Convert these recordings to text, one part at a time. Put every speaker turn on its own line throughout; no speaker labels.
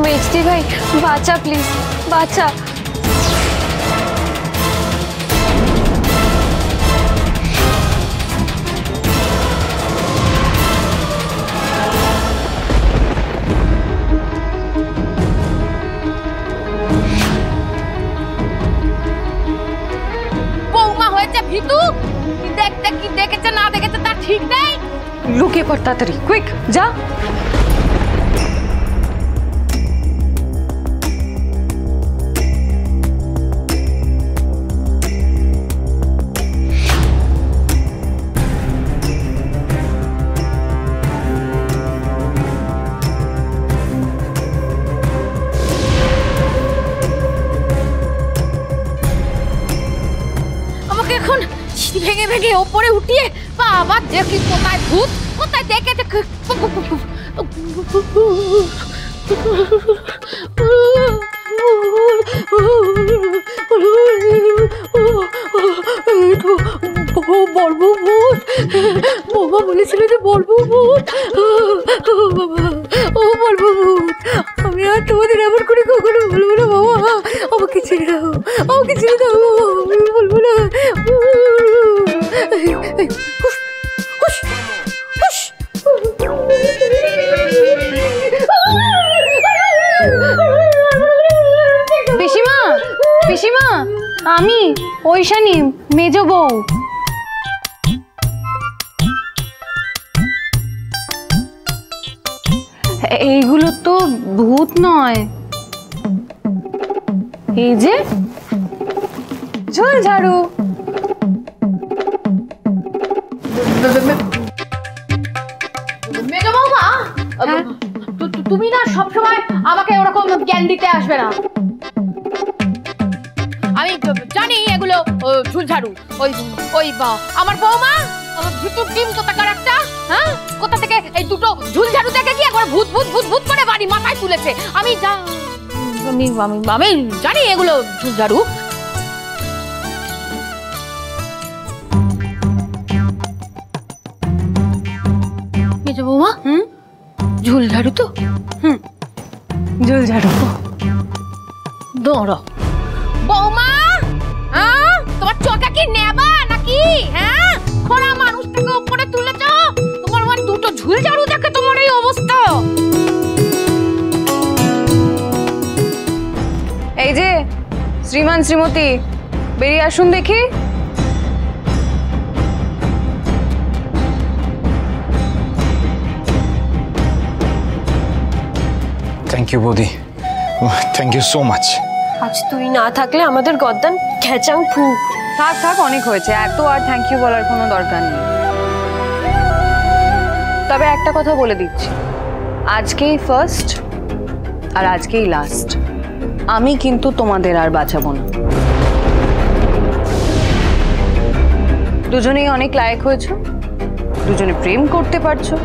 মেজদি ভাই বাঁচা, প্লিজ বাঁচা।
বৌমা হয়েছে ভিতু, কি দেখেছে না দেখেছে তার ঠিক নেই।
লুকিয়ে পড় তাড়াতাড়ি, কুইক যা।
এখন ভেঙে ভেঙে ওপরে উঠিয়ে বাবা দেখি কোথায় ভূত, কোথায় দেখেছে। বলবো ভূত, বাবা বলেছিল যে বলবো ভূত, ও বলবো ভূত। আমি আর তোমাদের এমন করে কখনো বলবো না বাবা, আমাকে ছেড়ে দাও, আমাকে ছেড়ে দাও, আমি বলবো না।
পিসিমা, পিসিমা, আমি ঐশানী, মেজ বউ। এইগুলো তো ভূত নয়, এই যে ঝোল ঝাড়ু।
মেজো বৌমা, তুমি না সবসময় আমাকে ওরকম জ্ঞান দিতে আসবে না। আমি জানি এগুলো ঝুল ঝাড়ু। ওই ওই আমার বৌমা ভিতর ডিম কোথাকার একটা, হ্যাঁ, কোথা থেকে এই দুটো ঝুল ঝাড়ু দেখে কি একবার ভূত ভূত ভূত ভূত করে বাড়ি মাথায় তুলেছে। আমি জানি এগুলো ঝুল ঝাড়ু। মেজো বৌমা, ঝুল ঝাড়ু তো?
ঝোল ঝাড়ু।
দৌড়ো বৌমা, তোমার চোখে কি নেবা নাকি? হ্যাঁ, খোড়া মানুষটাকে উপরে তুলেছ, তোমার আমার দুটো ঝুল ঝাড়ু দেখে তোমার এই অবস্থা।
এই যে শ্রীমান শ্রীমতী, বেরিয়ে আসুন দেখি।
থ্যাংক ইউ বৌদি, থ্যাংক ইউ সো মাচ।
আজ তুই না থাকলে আমাদের গদ্দান খেচাং ফু।
থাক থাক, অনেক হয়েছে, এত আর থ্যাংক ইউ বলার কোনো দরকার নেই। তবে একটা কথা বলে দিচ্ছি, আজকেই ফার্স্ট আর আজকেই লাস্ট। আমি কিন্তু তোমাদের আর বাঁচাবো না। দুজনেই অনেক লায়ক হয়েছো, দুজনে প্রেম করতে পারছো।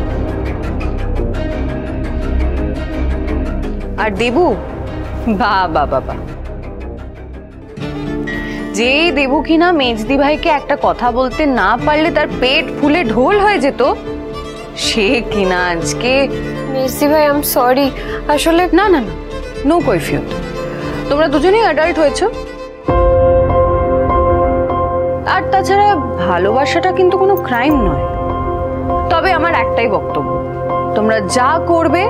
আর দেবু, বাবা বাবা, যেই দেবু কিনা মেজদি ভাইকে একটা কথা বলতে না পারলে তার পেট ফুলে ঢোল হয়ে যেত, সে কিনা আজকে।
মেজদি ভাই, আই এম সরি। আসলে
না না না, নো কৈফিয়ত। তোমরা দুজনেই অ্যাডাল্ট হয়েছো। আর তাছাড়া ভালোবাসাটা কিন্তু কোনো ক্রাইম নয়। তবে আমার একটাই বক্তব্য, তোমরা যা করবে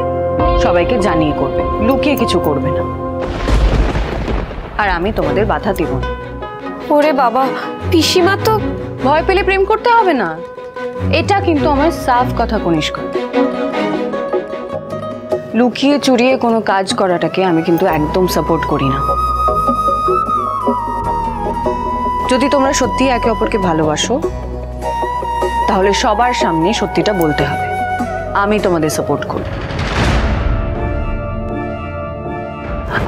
সবাইকে জানিয়ে করবে, লুকিয়ে কিছু করবে না। আর আমি তোমাদের বাধা দেব না।
ওরে বাবা, পিসিমা তো।
ভয় পেলে প্রেম করতে হবে না, এটা কিন্তু আমার সাফ কথা কনিষ্ক। লুকিয়ে চুরিয়ে কোনো কাজ করাটাকে আমি কিন্তু একদম সাপোর্ট করি না। যদি তোমরা সত্যি একে অপরকে ভালোবাসো, তাহলে সবার সামনে সত্যিটা বলতে হবে। আমি তোমাদের সাপোর্ট করি।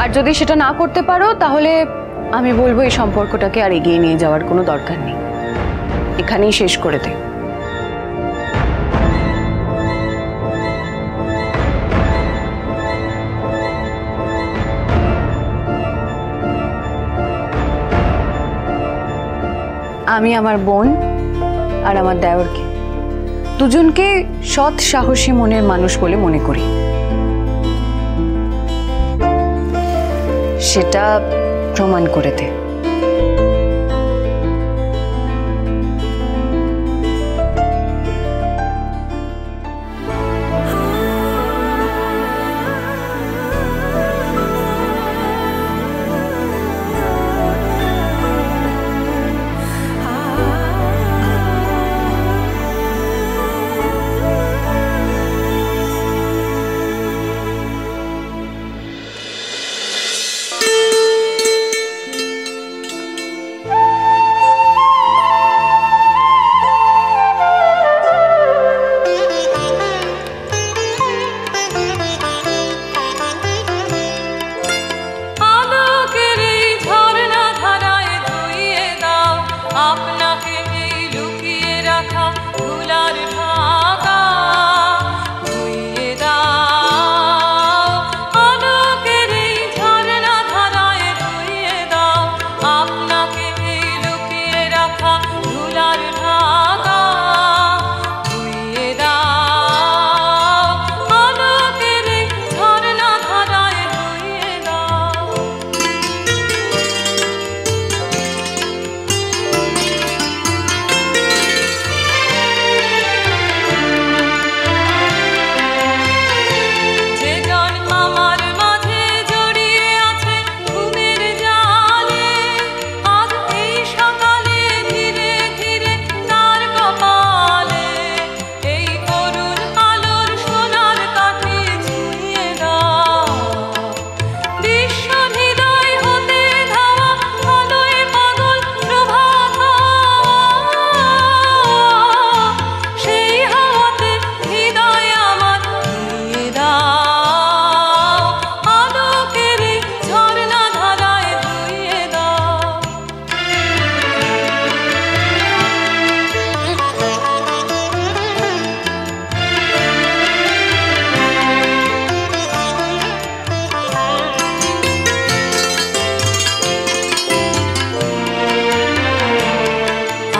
আর যদি সেটা না করতে পারো, তাহলে আমি বলবো এই সম্পর্কটাকে আর এগিয়ে নিয়ে যাওয়ার কোনো দরকার নেই, এখানেই শেষ করে দে। আমি আমার বোন আর আমার দেওরকে দুজনকে সৎ সাহসী মনের মানুষ বলে মনে করি। সেটা প্রমাণ করে দে।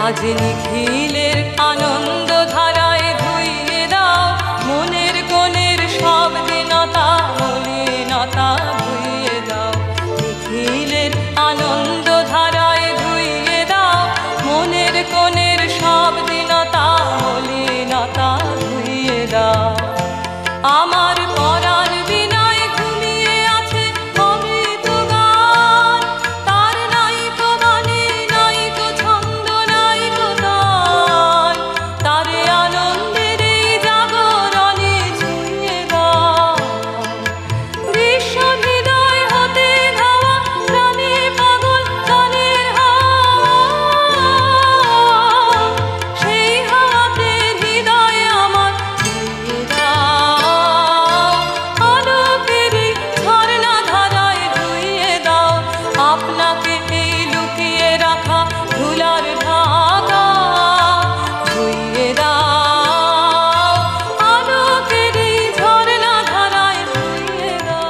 আজ নিখিলের আনন্দ ধারায় ধুইয়ে দাও মনের কোণের সব দিনতা মলিনতা ধুইয়ে দাও। নিখিলের আনন্দ ধারায় ধুইয়ে দাও মনের কোণের সব দিনতা মলিনতা ধুইয়ে দাও। আমার পরাণ বিনায় ঘুমিয়ে আছে অমৃত গান, তার নাইকো গানে নাইকো ছন্দ নাইকো তান, তারে আনন্দের এই জাগরণে ছুঁয়ে দাও। দৃশ্য হৃদয় হতে ধাওয়া প্রাণে পাগল গানের হাওয়া, সেই হাওয়াতে হৃদয় আমার ছুঁয়ে দাও। আলোকের এই ঝর্ণা ধারায় ধুইয়ে দাও আপনাকে এই লুকিয়ে রাখা ধুলার ঢাকা, ধুইয়ে দাও। আলোকের এই ঝর্ণা ধারায় ধুইয়ে দাও।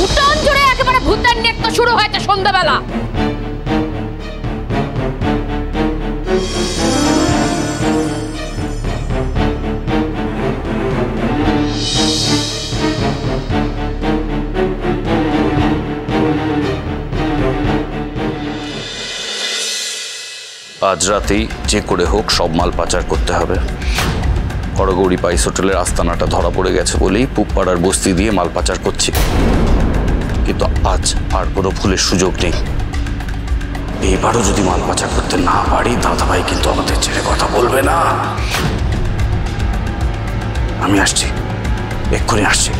উঠোন জুড়ে একেবারে ভূতের নৃত্য শুরু হয়েছে সন্ধ্যাবেলা।
আজ রাতেই যে করে হোক সব মাল পাচার করতে হবে। হরগৌরী পাইস হোটেলের আস্তানাটা ধরা পড়ে গেছে বলেই পুবপাড়ার বস্তি দিয়ে মাল পাচার করছি, কিন্তু আজ আর কোনো ভুলের সুযোগ নেই। এইবারও যদি মাল পাচার করতে না পারি দাদাভাই কিন্তু আমাদের ছেড়ে কথা বলবে না। আমি আসছি, এক্ষুনি আসছি।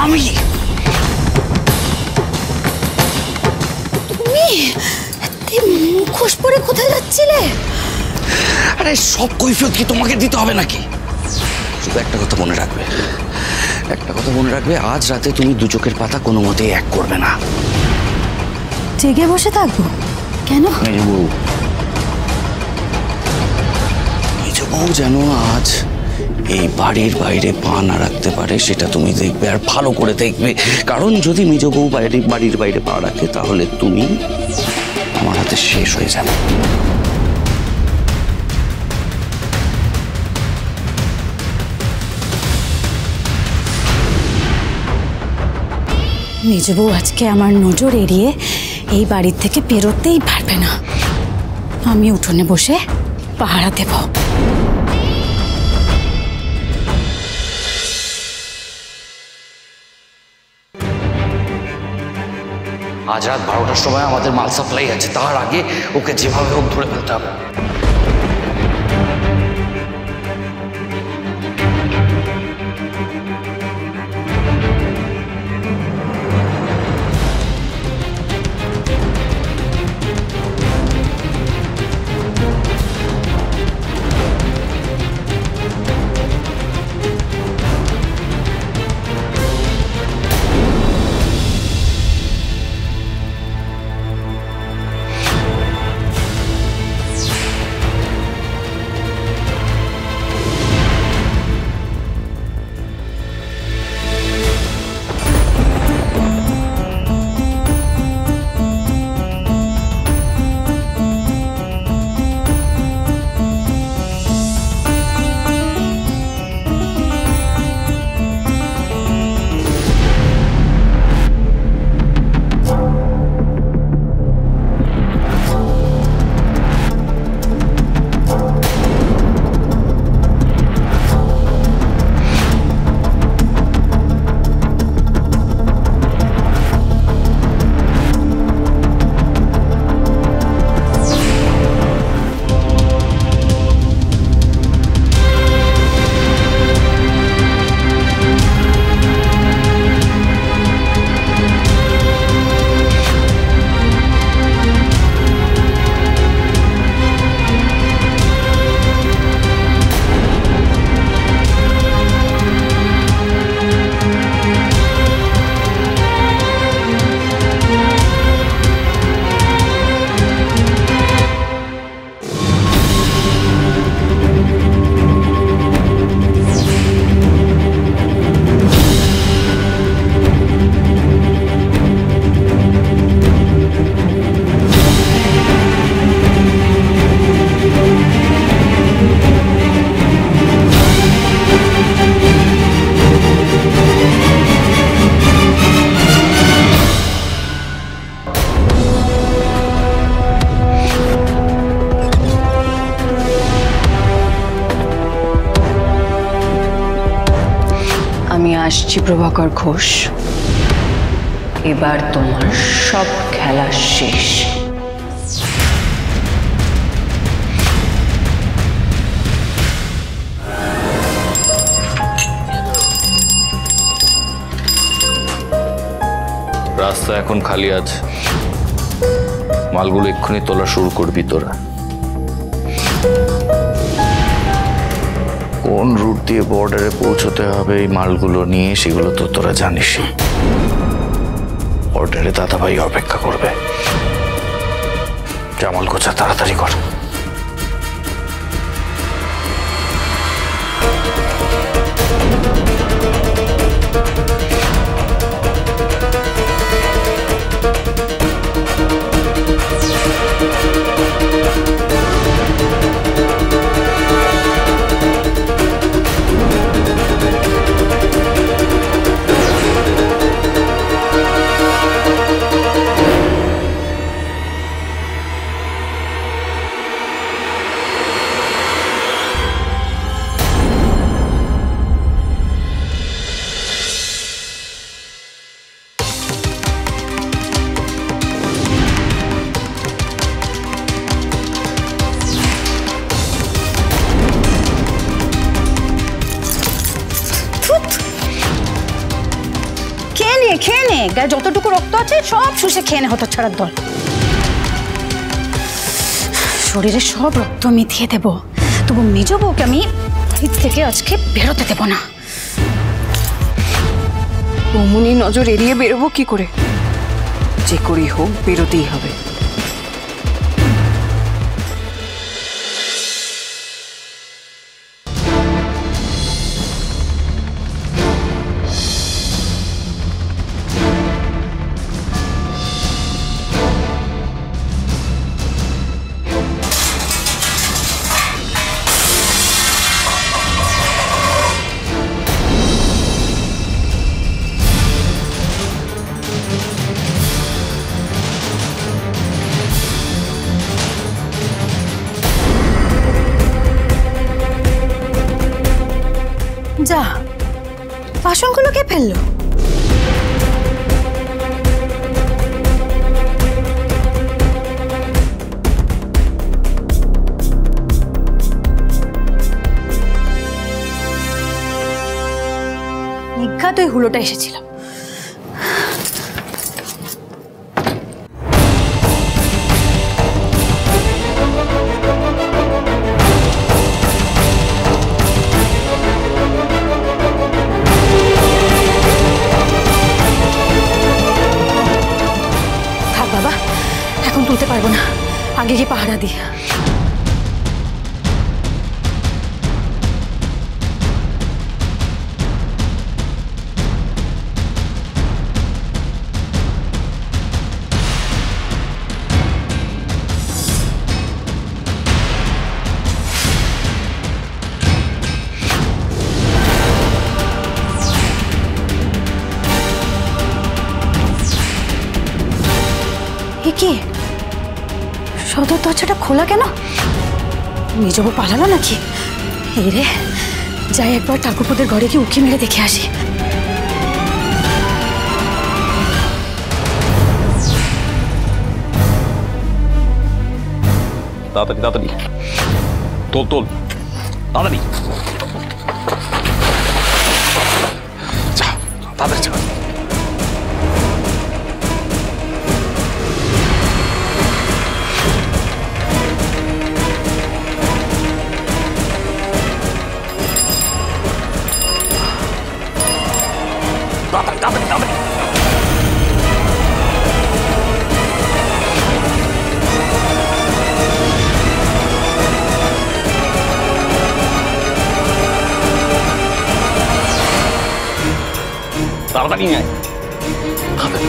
আমি
তুমি মুখোশ
পরে কোথায় যাচ্ছিলে?
আরে সব কৈফিয়ত কি তোমাকে দিতে হবে নাকি? শুধু একটা কথা মনে রাখবে, আজ রাতে তুমি দু চোখের পাতা কোনো মতেই এক করবে না।
জেগে বসে থাকবো কেন?
মেজ বউ যেন আজ এই বাড়ির বাইরে পা না রাখতে পারে সেটা তুমি দেখবে, আর ভালো করে দেখবে। কারণ যদি মেজ বউ বাড়ির বাইরে পা রাখে তাহলে তুমি আমার হাতে শেষ হয়ে যাবে।
মেজ বউ আজকে আমার নজর এড়িয়ে এই বাড়ির থেকে বেরোতেই পারবে না। আমি উঠোনে বসে পাহারা দেব।
আজ রাত 12টার সময় আমাদের মাল সাপ্লাই আছে, তার আগে ওকে যেভাবে হোক ধরে ফেলতে হবে।
আসছি প্রভাকর ঘোষ, এবার তোমার সব খেলা শেষ।
রাস্তা এখন খালি আছে, মালগুলো এক্ষুনি তোলা শুরু করবি তোরা। কোন রুট দিয়ে বর্ডারে পৌঁছতে হবে এই মালগুলো নিয়ে সেগুলো তো তোরা জানিস। বর্ডারে দাদাভাই অপেক্ষা করবে। জামাল গোছা তাড়াতাড়ি কর।
খেয়ে নে, গায়ে যতটুকু রক্ত আছে সব শুষে খেয়ে নে হতো ছাড়ার দল। শরীরে সব রক্ত মিথিয়ে দেব, তবু মেজ বউকে আমি বাড়ির থেকে আজকে বেরোতে দেব না।
বৌমনি নজর এড়িয়ে বেরোবো কি করে? যে করেই হোক বেরোতেই হবে।
যা, বাসনগুলো কে ফেললো? নিঘাত ওই হুলোটা এসেছিল। তুলতে পারবো না, আগে গিয়ে পাহারা দিই। কি সদর দরজাটা খোলা কেন? মেজ বউ পালালো নাকি? এই রে, যাই একবার ঠাকুরপোদের ঘরে গিয়ে উঁকি মেরে দেখে আসি।
তাড়াতাড়ি তাড়াতাড়ি তোল তোল, তাড়াতাড়ি যা, তাড়াতাড়ি যা। তাড়াতাড়ি আয়, তাড়াতাড়ি।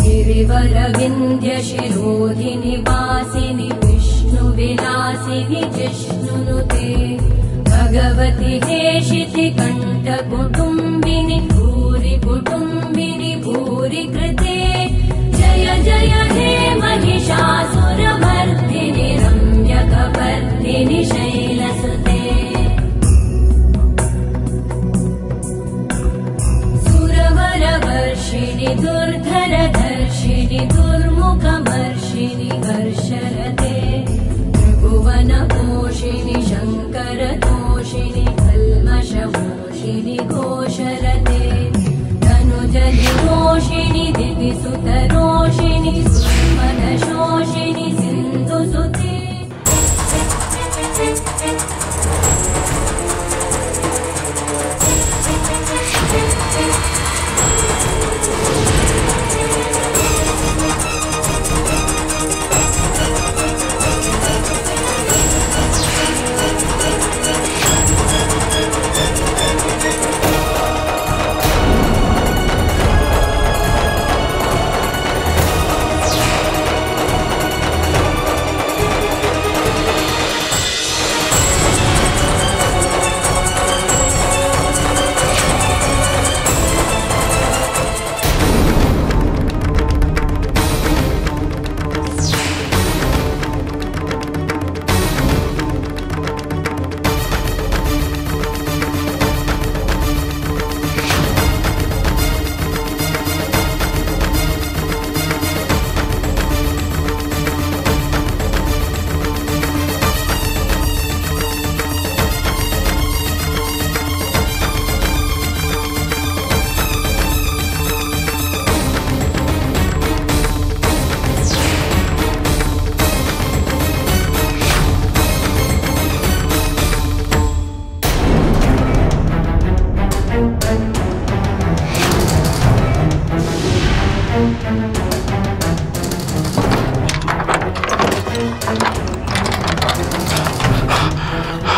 गिरिवरविन्द्यशिरोधिनि वासिनि विष्णुविलासिनि जिष्णुनुते भगवति हेशिति कण्ठकुटुम्बिनि भूरि कुटुम्बिनि भूरि कृते जय जय हे महिषासुरमर्दिनि रम्यकपर्दिनि शैलसुते सुरवरवर्षिणि दुर्धरधर्षिणि दुर्मुखमर्षिणि हर्षरते त्रिभुवनपोषिणि शङ्करतोषिणि कल्मषमोषिणि घोषरते तनुजनिरोषिणि दिविसुतरोषिणि सुमनशोषिणि सिन्धुसुते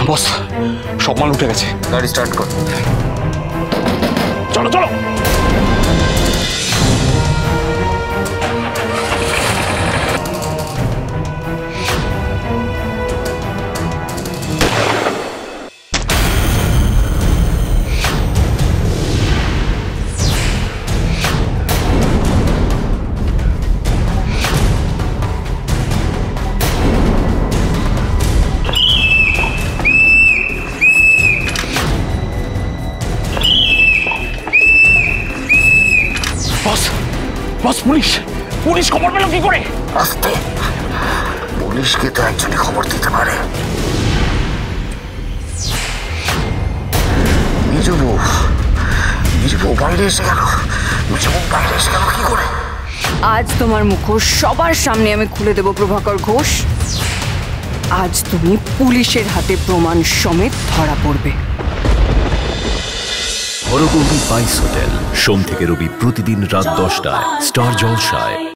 বস, সব মাল উঠে গেছে।
গাড়ি স্টার্ট কর।
চলো চলো। বস, পুলিশ পুলিশ খবর পেল কি করে?
আস্তে, পুলিশকে তো একজনই খবর দিতে পারে। মেজবু বাইরে এসে গেল। মেজবু বাইরে এসে গেল কি করে?
আজ তোমার মুখোশ সবার সামনে আমি খুলে দেব প্রভাকর ঘোষ। আজ তুমি পুলিশের হাতে প্রমাণ সমেত ধরা পড়বে।
হরগৌরী স্পাইস হোটেল, সোম থেকে রবি প্রতিদিন রাত 10টায় স্টার জলসায়।